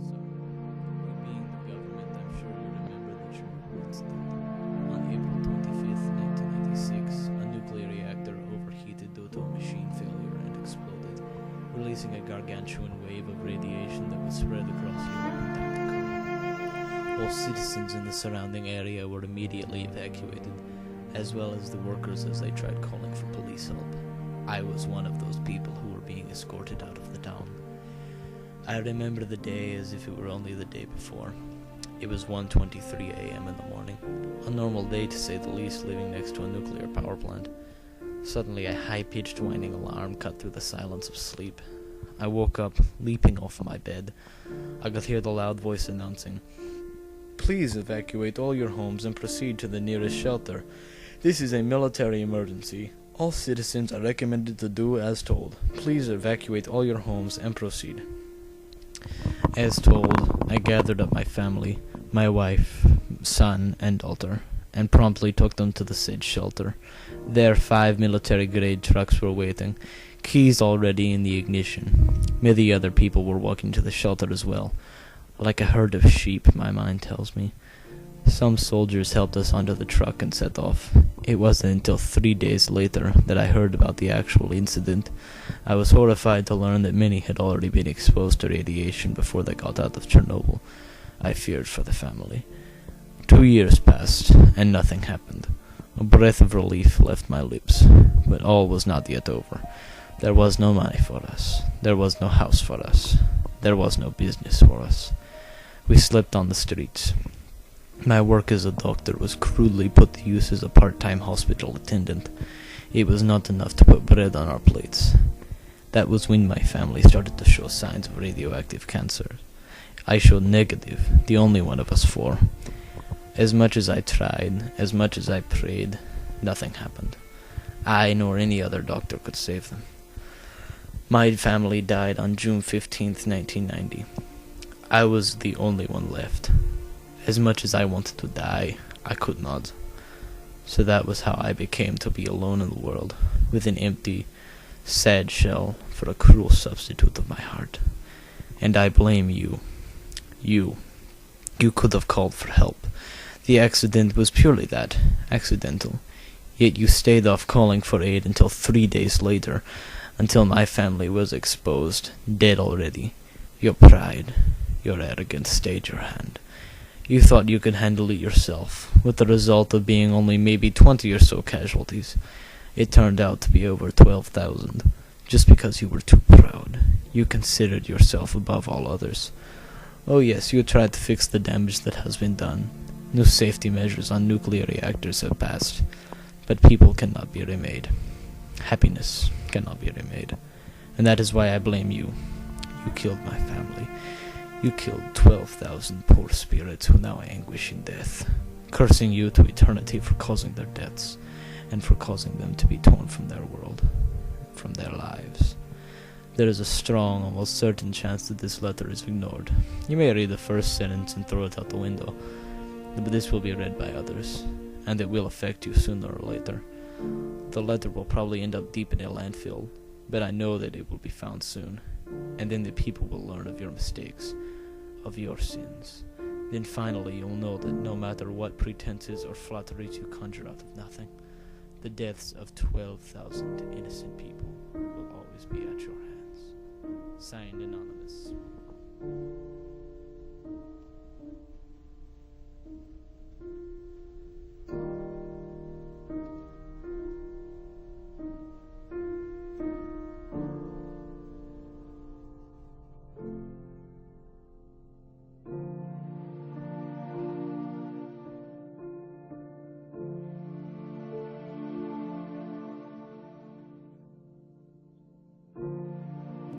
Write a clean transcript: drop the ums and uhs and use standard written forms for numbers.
So, you being the government, I'm sure you remember the Chernobyl incident. On April 25th, 1986, a nuclear reactor overheated due to a machine failure and exploded, releasing a gargantuan wave of radiation that was spread across Europe and down the continent. All citizens in the surrounding area were immediately evacuated, as well as the workers as they tried calling for police help. I was one of those people who were being escorted out of the town. I remember the day as if it were only the day before. It was 1:23 a.m. in the morning, a normal day to say the least, living next to a nuclear power plant. Suddenly a high-pitched whining alarm cut through the silence of sleep. I woke up, leaping off my bed. I could hear the loud voice announcing, "Please evacuate all your homes and proceed to the nearest shelter. This is a military emergency. All citizens are recommended to do as told. Please evacuate all your homes and proceed." As told, I gathered up my family, my wife, son, and daughter, and promptly took them to the said shelter. There 5 military-grade trucks were waiting, keys already in the ignition. Many other people were walking to the shelter as well, like a herd of sheep, my mind tells me. Some soldiers helped us onto the truck and set off. It wasn't until 3 days later that I heard about the actual incident. I was horrified to learn that many had already been exposed to radiation before they got out of Chernobyl. I feared for the family. 2 years passed, and nothing happened. A breath of relief left my lips, but all was not yet over. There was no money for us. There was no house for us. There was no business for us. We slept on the streets. My work as a doctor was crudely put to use as a part-time hospital attendant. It was not enough to put bread on our plates. That was when my family started to show signs of radioactive cancer. I showed negative, the only one of us 4. As much as I tried, as much as I prayed, nothing happened. I nor any other doctor could save them. My family died on June 15th, 1990. I was the only one left. As much as I wanted to die, I could not. So that was how I became to be alone in the world, with an empty, sad shell for a cruel substitute of my heart. And I blame you. You could have called for help. The accident was purely that, accidental. Yet you stayed off calling for aid until 3 days later, until my family was exposed, dead already. Your pride, your arrogance stayed your hand. You thought you could handle it yourself, with the result of being only maybe 20 or so casualties. It turned out to be over 12,000, just because you were too proud. You considered yourself above all others. Oh yes, you tried to fix the damage that has been done. New safety measures on nuclear reactors have passed, but people cannot be remade. Happiness cannot be remade. And that is why I blame you. You killed my family. You killed 12,000 poor spirits who now anguish in death, cursing you to eternity for causing their deaths, and for causing them to be torn from their world, from their lives. There is a strong, almost certain chance that this letter is ignored. You may read the first sentence and throw it out the window, but this will be read by others, and it will affect you sooner or later. The letter will probably end up deep in a landfill, but I know that it will be found soon, and then the people will learn of your mistakes, of your sins. Then finally you'll know that no matter what pretenses or flatteries you conjure out of nothing, the deaths of 12,000 innocent people will always be at your hands. Signed, Anonymous.